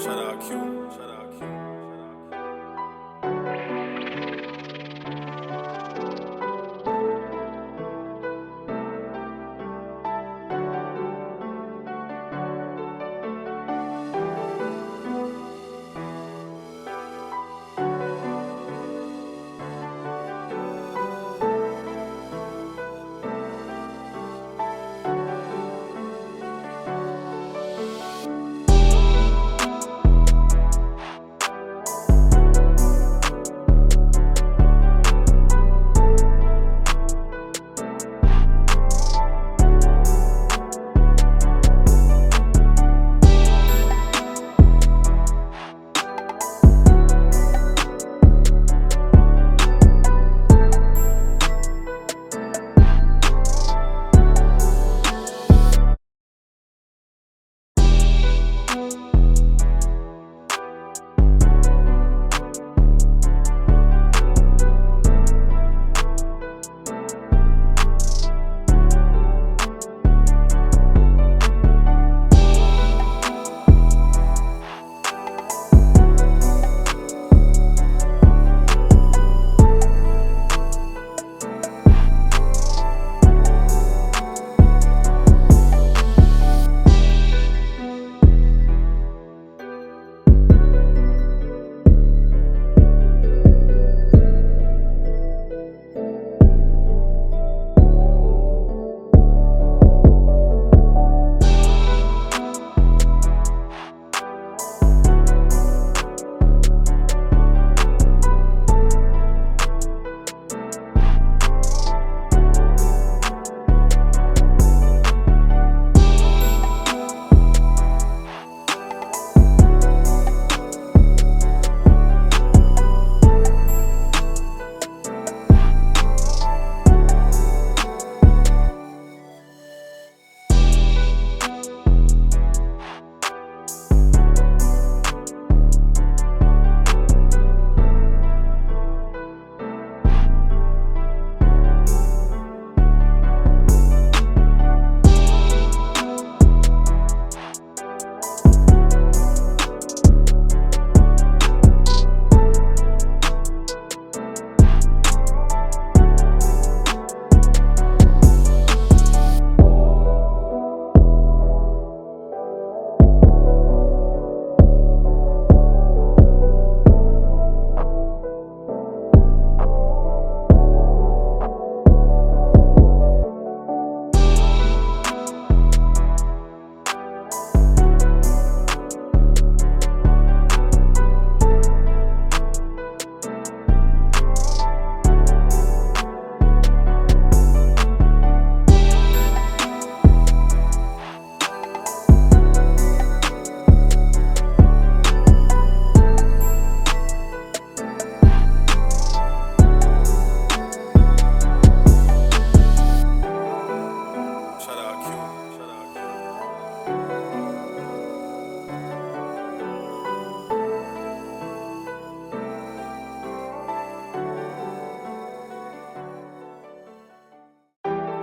Shout out Q. Shout out Q.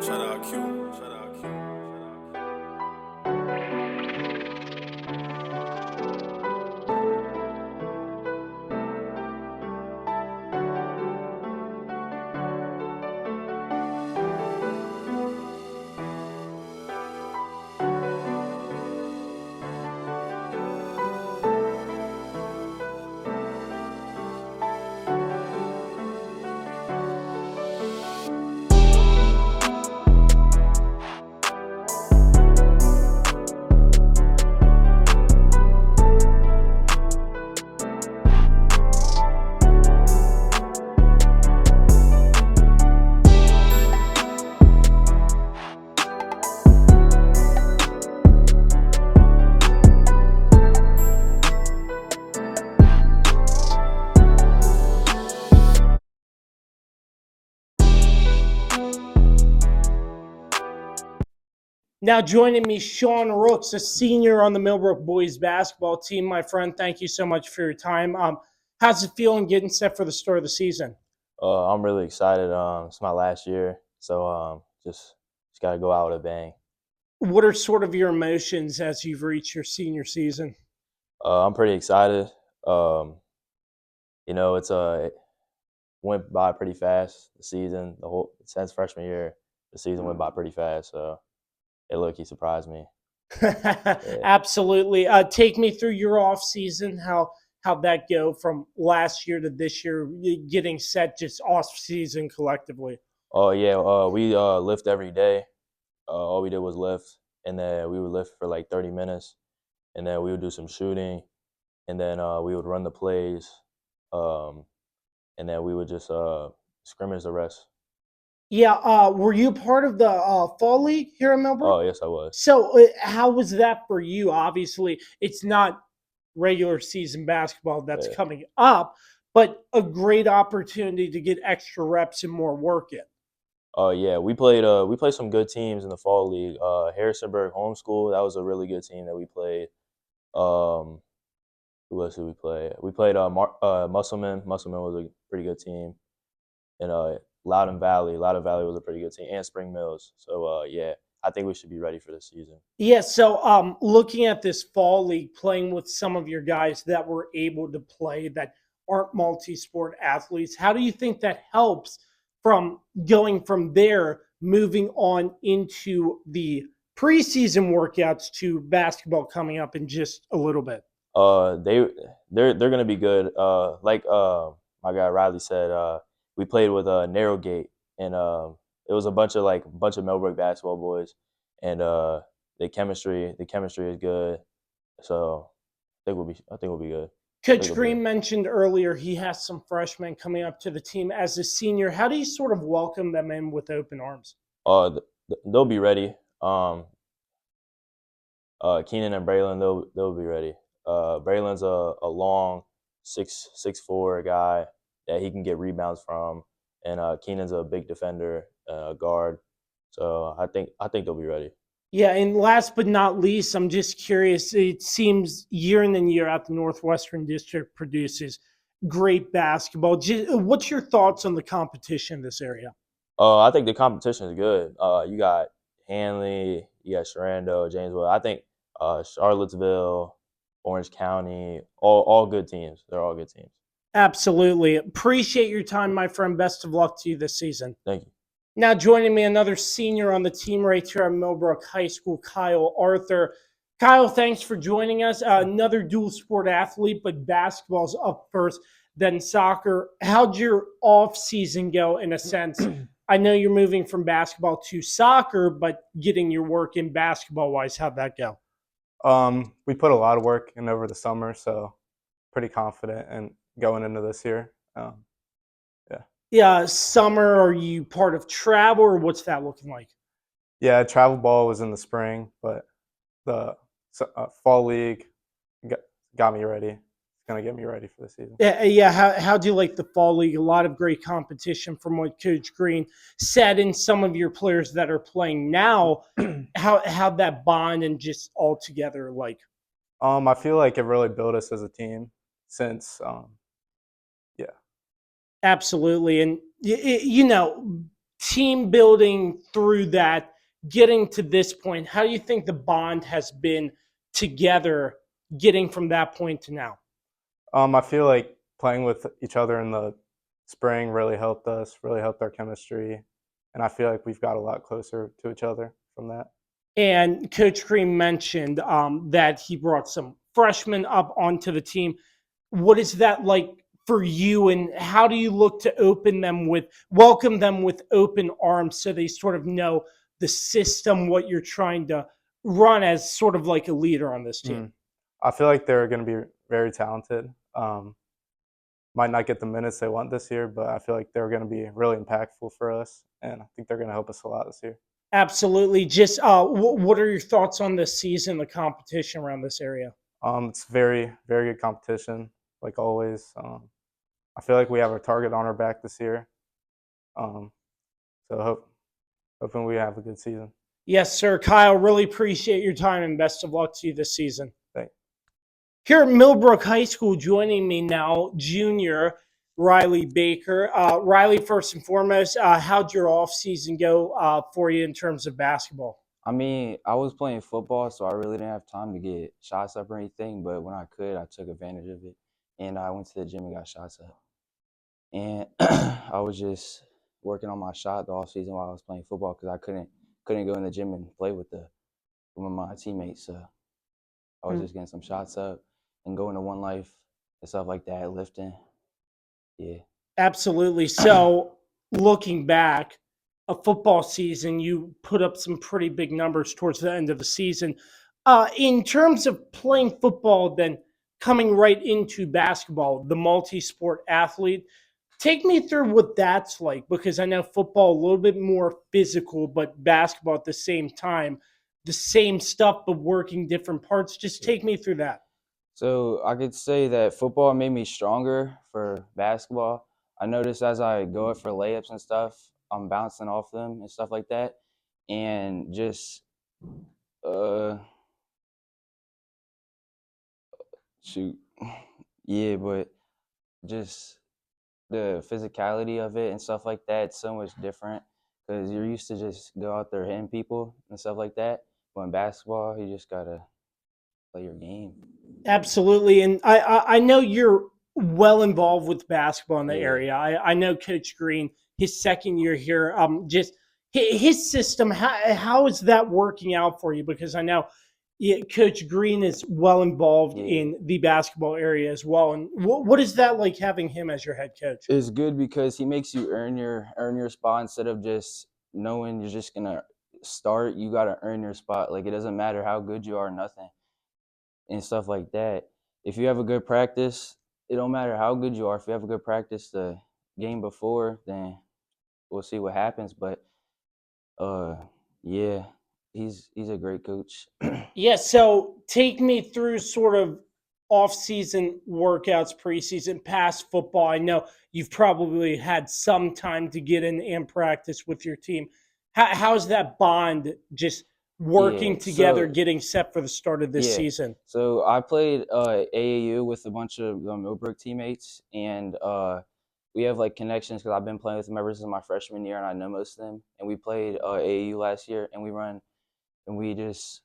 Shout out Q. Shout out Q. Now joining me, Shaun Rooks, a senior on the Millbrook boys basketball team. My friend, thank you so much for your time. How's it feeling getting set for the start of the season? I'm really excited. It's my last year, so just got to go out with a bang. What are sort of your emotions as you've reached your senior season? I'm pretty excited. It went by pretty fast. The season, since freshman year, the season went by pretty fast. So he surprised me. Yeah. Absolutely. Take me through your off season. How'd that go from last year to this year? Getting set just off season collectively. Oh yeah, we lift every day. All we did was lift, and then we would lift for like 30 minutes, and then we would do some shooting, and then we would run the plays, um, and then we would just scrimmage the rest. Yeah. Were you part of the fall league here in Millbrook? Oh yes, I was. So how was that for you? Obviously, it's not regular season basketball that's Yeah. coming up, but a great opportunity to get extra reps and more work in. Oh yeah, we played some good teams in the fall league. Harrisonburg Homeschool, that was a really good team that we played. Um, who else did we play? We played Musselman. Musselman was a pretty good team, and Loudon Valley. Loudon Valley was a pretty good team, and Spring Mills. So yeah, I think we should be ready for this season. Yeah, so looking at this fall league, playing with some of your guys that were able to play that aren't multi-sport athletes, how do you think that helps from going from there, moving on into the preseason workouts to basketball coming up in just a little bit? They're gonna be good. My guy Rylee said, we played with Narrowgate, and it was a bunch of Millbrook basketball boys, and the chemistry is good. So I think we'll be good. Coach Green mentioned earlier he has some freshmen coming up to the team as a senior. How do you sort of welcome them in with open arms? They'll be ready. Keenan and Braylon, they'll be ready. Braylon's a long 6'4" guy that he can get rebounds from, and Keenan's a big defender, guard. So I think they'll be ready. Yeah, and last but not least, I'm just curious. It seems year in and year out, the Northwestern District produces great basketball. What's your thoughts on the competition in this area? I think the competition is good. You got Hanley, you got Shenandoah, Janesville. I think Charlottesville, Orange County, all good teams. They're all good teams. Absolutely. Appreciate your time, my friend. Best of luck to you this season. Thank you. Now joining me, another senior on the team right here at Millbrook High School, Kyle Arthur. Kyle, thanks for joining us. Another dual sport athlete, but basketball's up first, then soccer. How'd your off season go in a sense? I know you're moving from basketball to soccer, but getting your work in basketball-wise, how'd that go? We put a lot of work in over the summer, so pretty confident and going into this year. Yeah, summer, are you part of travel or what's that looking like? Yeah, travel ball was in the spring, but the fall league got me ready. It's going to get me ready for the season. Yeah. How do you like the fall league? A lot of great competition from what Coach Green said, and some of your players that are playing now. How'd that bond and just all together like? I feel like it really built us as a team since Absolutely. And, team building through that, getting to this point, how do you think the bond has been together getting from that point to now? I feel like playing with each other in the spring really helped us, really helped our chemistry. And I feel like we've got a lot closer to each other from that. And Coach Green mentioned that he brought some freshmen up onto the team. What is that like for you, and how do you look to welcome them with open arms so they sort of know the system, what you're trying to run as sort of like a leader on this team? I feel like they're going to be very talented. Might not get the minutes they want this year, but I feel like they're going to be really impactful for us, and I think they're going to help us a lot this year. Absolutely. Just what are your thoughts on this season, the competition around this area? It's very, very good competition, like always. I feel like we have a target on our back this year. So hoping we have a good season. Yes, sir. Kyle, really appreciate your time and best of luck to you this season. Thanks. Here at Millbrook High School, joining me now, junior Rylee Baker. Rylee, first and foremost, how'd your off season go for you in terms of basketball? I mean, I was playing football, so I really didn't have time to get shots up or anything. But when I could, I took advantage of it, and I went to the gym and got shots up. And I was just working on my shot the off season while I was playing football because I couldn't go in the gym and play with my teammates. So I was just getting some shots up and going to One Life and stuff like that, lifting. Yeah. Absolutely. So, looking back, a football season, you put up some pretty big numbers towards the end of the season. In terms of playing football, then coming right into basketball, the multi sport athlete, take me through what that's like because I know football a little bit more physical, but basketball at the same time, the same stuff, but working different parts. Just take me through that. So I could say that football made me stronger for basketball. I noticed as I go up for layups and stuff, I'm bouncing off them and stuff like that. And just uh shoot. Yeah, but just the physicality of it and stuff like that, it's so much different because you're used to just go out there hitting people and stuff like that. But in basketball, you just gotta play your game. Absolutely, and I know you're well involved with basketball in the Yeah. area. I know Coach Green, his second year here, just his system. How is that working out for you? Because I know Coach Green is well involved Yeah. in the basketball area as well. And what is that like having him as your head coach? It's good because he makes you earn your spot instead of just knowing you're just gonna start. You gotta earn your spot. Like it doesn't matter how good you are, nothing and stuff like that. If you have a good practice, it don't matter how good you are. If you have a good practice the game before, then we'll see what happens. But uh, yeah, he's a great coach. Yeah, so take me through sort of off-season workouts, preseason, past football. I know you've probably had some time to get in and practice with your team. How's that bond just Yeah, working together, getting set for the start of this yeah. season? So I played AAU with a bunch of Millbrook teammates, and we have like connections because I've been playing with them ever since my freshman year, and I know most of them. And we played AAU last year, and we just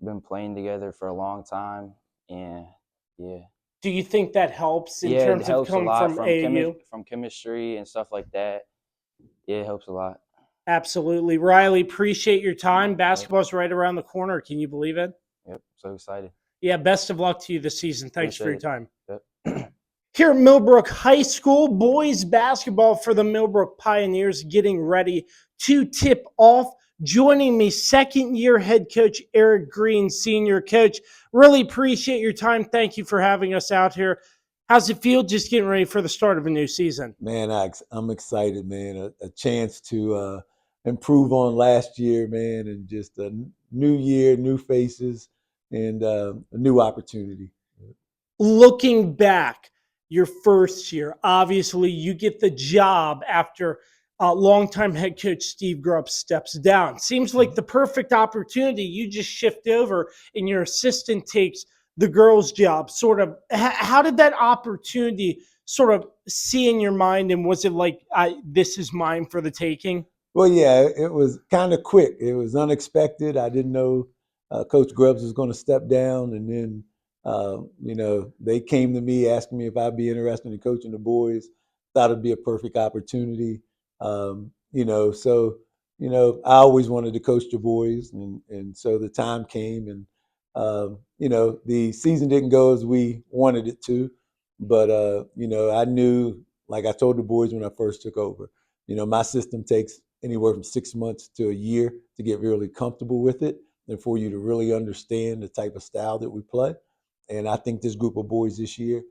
been playing together for a long time, and yeah, Do you think that helps in yeah, it terms of helps a coming lot from from AU? chemistry and stuff like that. Yeah, it helps a lot. Absolutely. Rylee, appreciate your time. Basketball's right around the corner. Can you believe it? Yep, so excited. Yeah, best of luck to you this season. Thanks for your Appreciate time. it. Yep. Here at Millbrook High School, boys basketball for the Millbrook Pioneers getting ready to tip off. Joining me, second year head coach Erick Green Sr. Coach, really appreciate your time. Thank you for having us out here. How's it feel just getting ready for the start of a new season? Man, I'm excited, man. A chance to improve on last year, man, and just a new year, new faces, and a new opportunity. Looking back, your first year, obviously you get the job after longtime head coach Steve Grubb steps down. Seems like the perfect opportunity. You just shift over and your assistant takes the girls' job. Sort of, how did that opportunity sort of see in your mind? And was it like, this is mine for the taking? Well, yeah, it was kind of quick. It was unexpected. I didn't know Coach Grubbs was going to step down, and then they came to me asking me if I'd be interested in coaching the boys. Thought it'd be a perfect opportunity. So I always wanted to coach the boys, and so the time came, and the season didn't go as we wanted it to, but I knew, like I told the boys when I first took over, my system takes anywhere from 6 months to a year to get really comfortable with it and for you to really understand the type of style that we play. And I think this group of boys this year,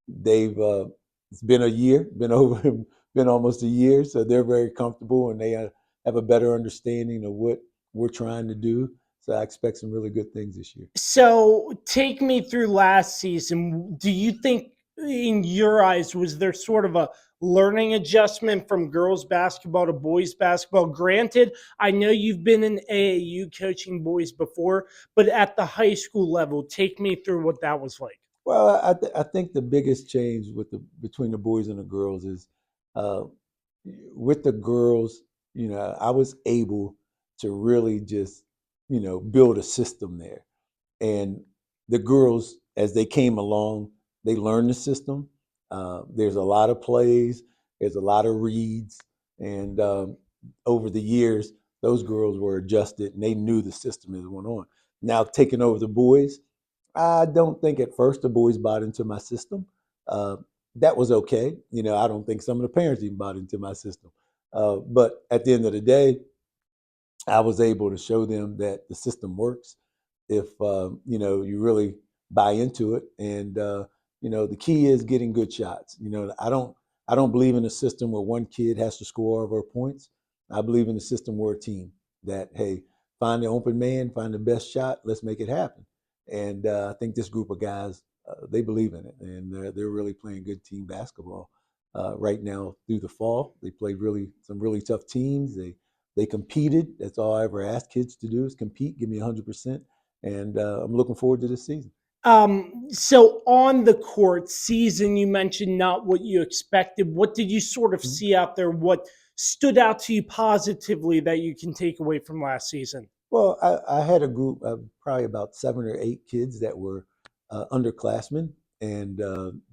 it's been a year, been almost a year, so they're very comfortable and they have a better understanding of what we're trying to do. So I expect some really good things this year. So take me through last season. Do you think, in your eyes, was there sort of a learning adjustment from girls basketball to boys basketball? Granted, I know you've been in AAU coaching boys before, but at the high school level, take me through what that was like. Well, I think the biggest change between the boys and the girls is uh, with the girls, I was able to really just build a system there. And the girls, as they came along, they learned the system. There's a lot of plays, there's a lot of reads, and over the years, those girls were adjusted and they knew the system as it went on. Now, taking over the boys, I don't think at first the boys bought into my system. Uh, that was okay. I don't think some of the parents even bought into my system. But at the end of the day, I was able to show them that the system works if you really buy into it. And the key is getting good shots. I don't believe in a system where one kid has to score over points. I believe in a system where a team that, hey, find the open man, find the best shot, let's make it happen. And I think this group of guys, they believe in it, and they're really playing good team basketball right now through the fall. They played some really tough teams. They competed. That's all I ever ask kids to do is compete. Give me 100%, and I'm looking forward to this season. So on the court, season, you mentioned not what you expected. What did you sort of see out there? What stood out to you positively that you can take away from last season? Well, I had a group of probably about 7 or 8 kids that were underclassmen, and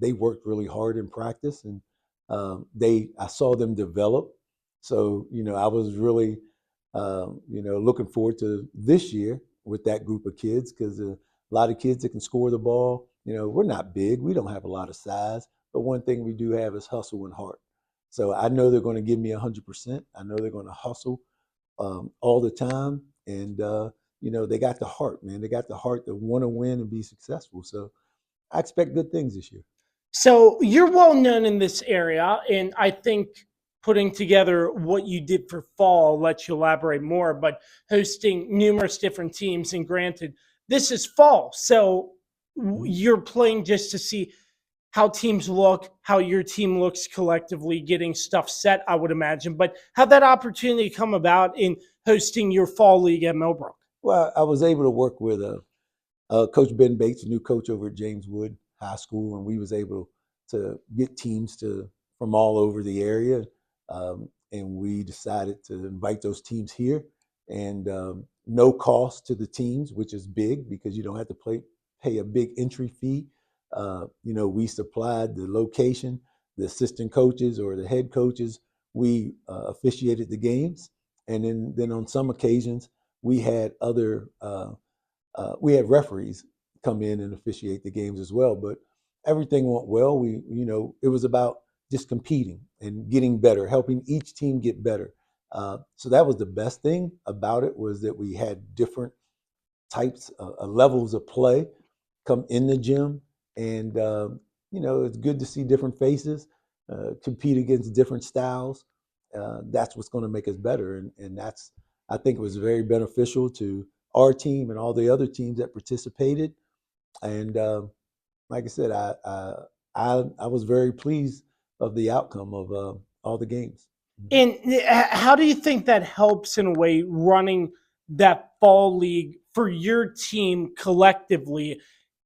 they worked really hard in practice, and I saw them develop. So I was really looking forward to this year with that group of kids because a lot of kids that can score the ball. We're not big, we don't have a lot of size, but one thing we do have is hustle and heart. So I know they're going to give me 100%. I know they're going to hustle all the time. And, they got the heart, man. They got the heart to want to win and be successful. So I expect good things this year. So you're well known in this area, and I think putting together what you did for fall lets you elaborate more, but hosting numerous different teams, and granted, this is fall. So you're playing just to see how teams look, how your team looks collectively, getting stuff set, I would imagine. But how'd that opportunity come about in hosting your fall league at Millbrook? Well, I was able to work with Coach Ben Bates, a new coach over at James Wood High School, and we was able to get teams from all over the area, and we decided to invite those teams here, and no cost to the teams, which is big because you don't have to pay a big entry fee. We supplied the location, the assistant coaches or the head coaches. We officiated the games, and then on some occasions we had we had referees come in and officiate the games as well. But everything went well. It was about just competing and getting better, helping each team get better. So that was the best thing about it, was that we had different types of levels of play come in the gym, and it's good to see different faces compete against different styles. That's what's going to make us better, and that's, I think, it was very beneficial to our team and all the other teams that participated. And like I said, I was very pleased of the outcome of all the games. And how do you think that helps in a way running that fall league for your team collectively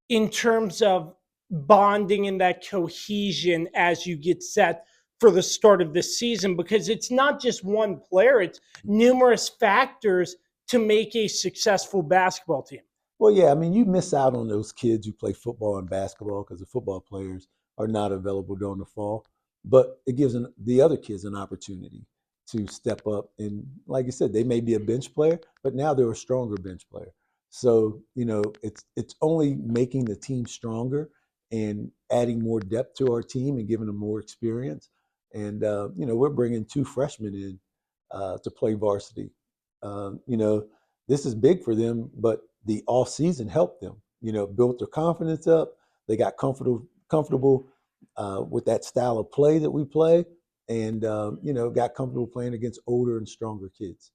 in terms of bonding and that cohesion as you get set for the start of the season? Because it's not just one player, it's numerous factors to make a successful basketball team. Well, yeah, I mean, you miss out on those kids who play football and basketball because the football players are not available during the fall. But it gives the other kids an opportunity to step up. And like I said, they may be a bench player, but now they're a stronger bench player. So, it's only making the team stronger and adding more depth to our team and giving them more experience. And, we're bringing 2 freshmen in to play varsity. This is big for them, but the off season helped them. Built their confidence up. They got comfortable with that style of play that we play, and got comfortable playing against older and stronger kids.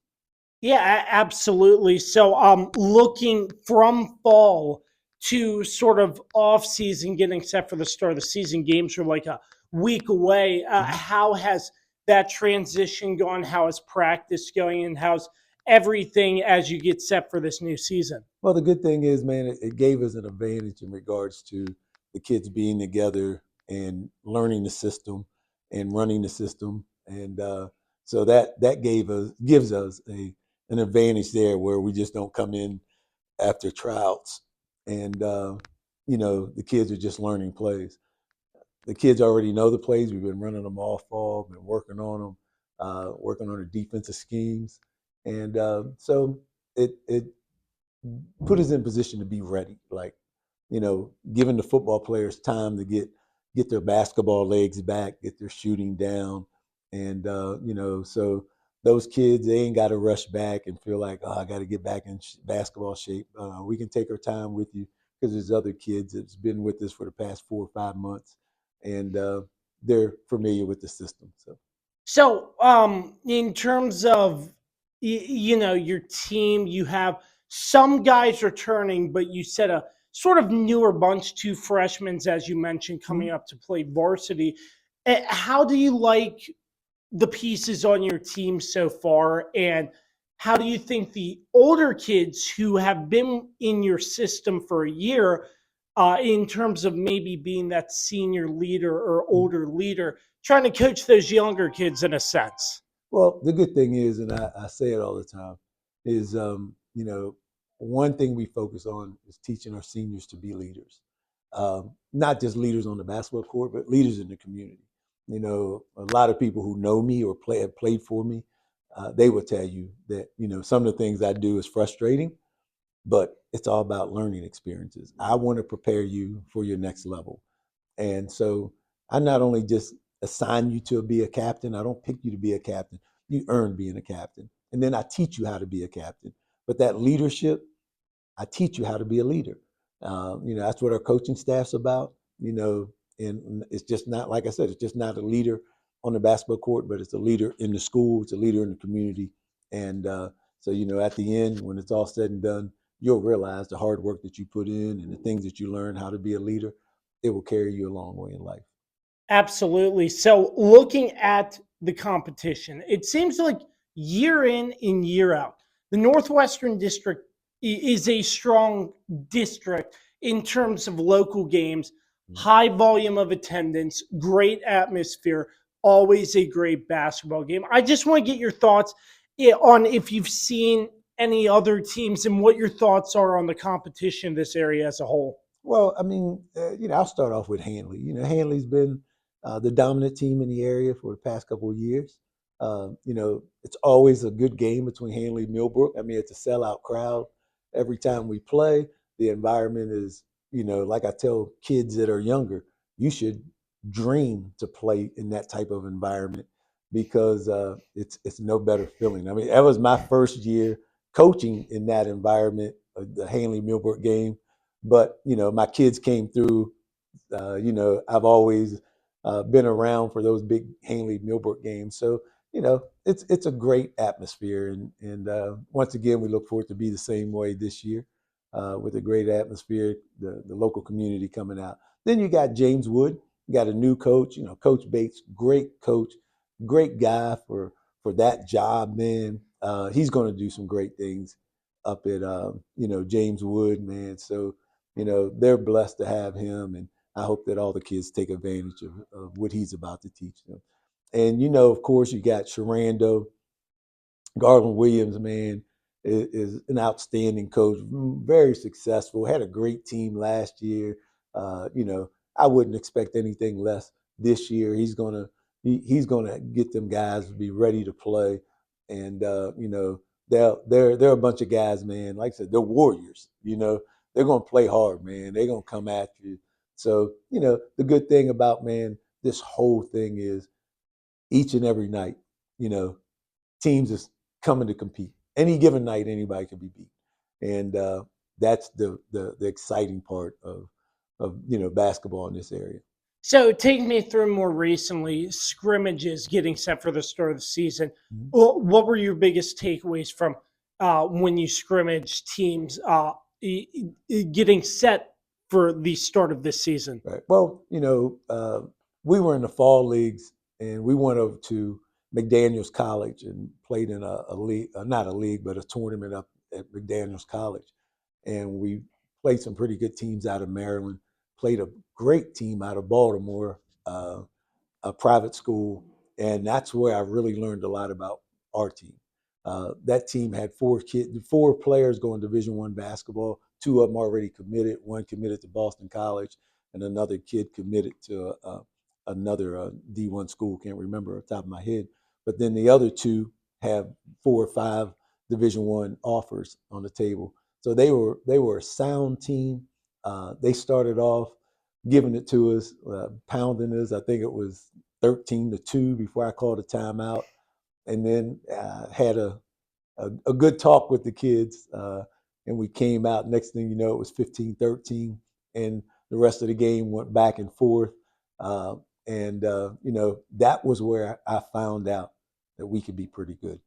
Yeah, absolutely. So looking from fall to sort of off season, getting set for the start of the season, games are like a week away. How has that transition gone? How is practice going? And how's everything as you get set for this new season? Well, the good thing is, man, it gave us an advantage in regards to the kids being together and learning the system and running the system, and so that gives us an advantage there where we just don't come in after tryouts and the kids are just learning plays. The kids already know the plays. We've been running them all fall, been working on them, working on the defensive schemes, and so it put us in position to be ready. Like, giving the football players time to get their basketball legs back, get their shooting down, and so those kids, they ain't got to rush back and feel like, oh, I got to get back in basketball shape. We can take our time with you because there's other kids that's been with us for the past 4 or 5 months, and they're familiar with the system. So, in terms of your team, you have some guys returning, but you said a sort of newer bunch, two freshmen, as you mentioned, coming up to play varsity. How do you like the pieces on your team so far, and how do you think the older kids who have been in your system for a year, in terms of maybe being that senior leader or older leader, trying to coach those younger kids in a sense? Well, the good thing is, and I say it all the time, is one thing we focus on is teaching our seniors to be leaders, not just leaders on the basketball court, but leaders in the community. A lot of people who know me or have played for me, they will tell you that some of the things I do is frustrating, but it's all about learning experiences. I want to prepare you for your next level. And so I not only just assign you to be a captain, I don't pick you to be a captain. You earn being a captain. And then I teach you how to be a captain. But that leadership, I teach you how to be a leader. That's what our coaching staff's about, and it's just not, like I said, it's just not a leader on the basketball court, but it's a leader in the school, it's a leader in the community. And so, at the end, when it's all said and done, you'll realize the hard work that you put in and the things that you learn how to be a leader, it will carry you a long way in life. Absolutely. So, looking at the competition, it seems like year in and year out, the Northwestern District is a strong district in terms of local games, high volume of attendance, great atmosphere, always a great basketball game. I just want to get your thoughts on if you've seen any other teams and what your thoughts are on the competition in this area as a whole. Well, I mean, I'll start off with Hanley. Hanley's been the dominant team in the area for the past couple of years. It's always a good game between Hanley and Millbrook. I mean, it's a sellout crowd every time we play. The environment is, like I tell kids that are younger, you should dream to play in that type of environment because it's no better feeling. I mean, that was my first year coaching in that environment, the Hanley Millbrook game. But my kids came through. I've always been around for those big Hanley Millbrook games, so it's a great atmosphere. And once again, we look forward to be the same way this year with a great atmosphere, the local community coming out. Then you got James Wood, you got a new coach. Coach Bates, great coach, great guy for that job, man. He's going to do some great things up at James Wood, man. So they're blessed to have him, and I hope that all the kids take advantage of what he's about to teach them. And of course, you got Shenandoah. Garland Williams, man, is an outstanding coach, very successful. Had a great team last year. I wouldn't expect anything less this year. He's gonna get them guys to be ready to play, and they're a bunch of guys, man. Like I said, they're warriors. They're gonna play hard, man. They're gonna come after you. So the good thing about, man, this whole thing is each and every night, teams is coming to compete. Any given night, anybody can be beat, and that's the exciting part of basketball in this area. So take me through more recently scrimmages getting set for the start of the season. Mhm. What were your biggest takeaways from when you scrimmage teams getting set for the start of this season? Right. Well, we were in the fall leagues, and we went over to McDaniel's College and played in a league, not a league, but a tournament up at McDaniel's College. And we played some pretty good teams out of Maryland, played a great team out of Baltimore, a private school. And that's where I really learned a lot about our team. That team had 4 players going Division I basketball. 2 of them already committed. One committed to Boston College, and another kid committed to another D1 school. Can't remember off the top of my head. But then the other 2 have 4 or 5 Division I offers on the table. So they were a sound team. They started off giving it to us, pounding us. I think it was 13-2 before I called a timeout, and then had a good talk with the kids, and we came out. Next thing you know, it was 15-13, and the rest of the game went back and forth. That was where I found out that we could be pretty good.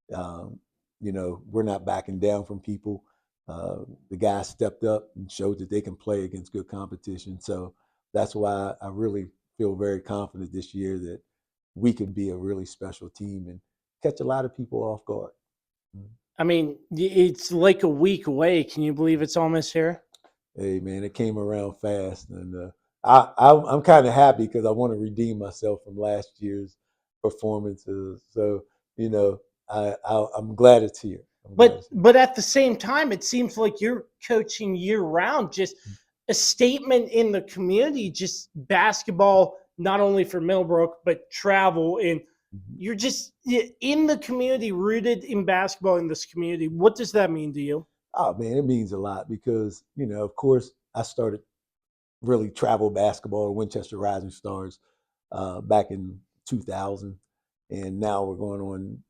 We're not backing down from people. The guys stepped up and showed that they can play against good competition. So that's why I really feel very confident this year that we can be a really special team and catch a lot of people off guard. I mean, it's like a week away. Can you believe it's almost here? Hey, man, it came around fast. And I'm kind of happy because I want to redeem myself from last year's performances. So, I'm glad it's here. But at the same time, it seems like you're coaching year round, just a statement in the community, just basketball, not only for Millbrook, but travel. And you're just in the community, rooted in basketball in this community. What does that mean to you? Oh, man, it means a lot because, of course, I started really travel basketball at Winchester Rising Stars back in 2000. And now we're going on,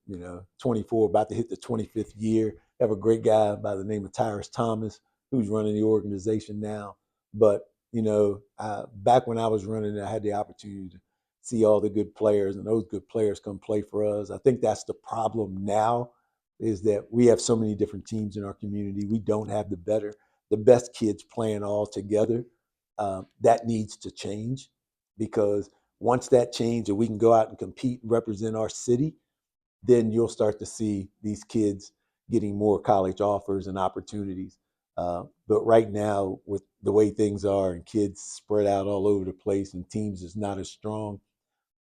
24, about to hit the 25th year. Have a great guy by the name of Tyrus Thomas, who's running the organization now. But, back when I was running it, I had the opportunity to see all the good players, and those good players come play for us. I think that's the problem now, is that we have so many different teams in our community. We don't have the best kids playing all together. That needs to change, because once that changes and we can go out and compete and represent our city, then you'll start to see these kids getting more college offers and opportunities. But right now, with the way things are and kids spread out all over the place and teams is not as strong,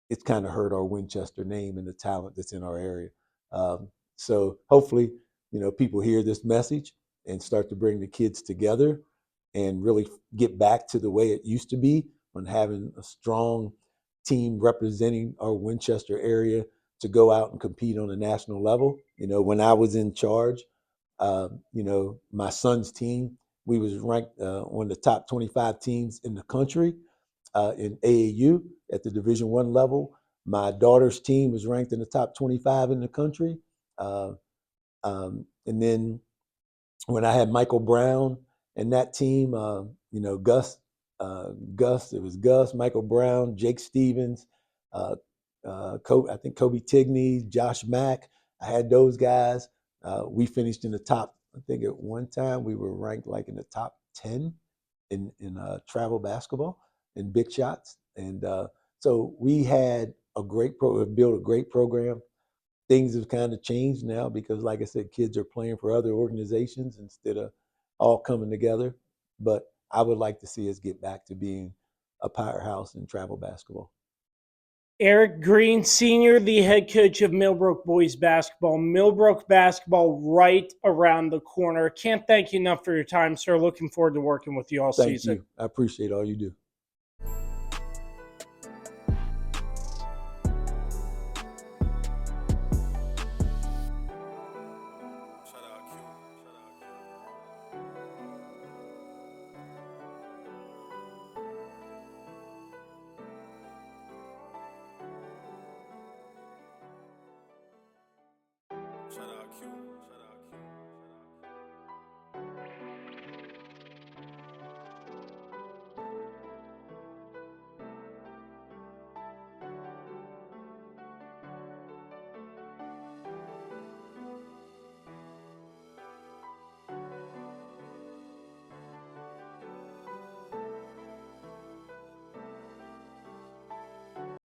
it's kind of hurt our Winchester name and the talent that's in our area. So hopefully, people hear this message and start to bring the kids together and really get back to the way it used to be, on having a strong team representing our Winchester area to go out and compete on a national level. When I was in charge, my son's team, we was ranked one of the top 25 teams in the country in AAU at the Division I level. My daughter's team was ranked in the top 25 in the country. And then when I had Michael Brown and that team, Gus, it was Gus, Michael Brown, Jake Stevens, I think Kobe Tigney, Josh Mack. I had those guys. We finished in the top. I think at one time we were ranked like in the top 10 in travel basketball in big shots. And so we had built a great program. Things have kind of changed now because, like I said, kids are playing for other organizations instead of all coming together. But I would like to see us get back to being a powerhouse in travel basketball. Erick Green Sr., the head coach of Millbrook boys basketball. Millbrook basketball right around the corner. Can't thank you enough for your time, sir. Looking forward to working with you all season. Thank you. I appreciate all you do.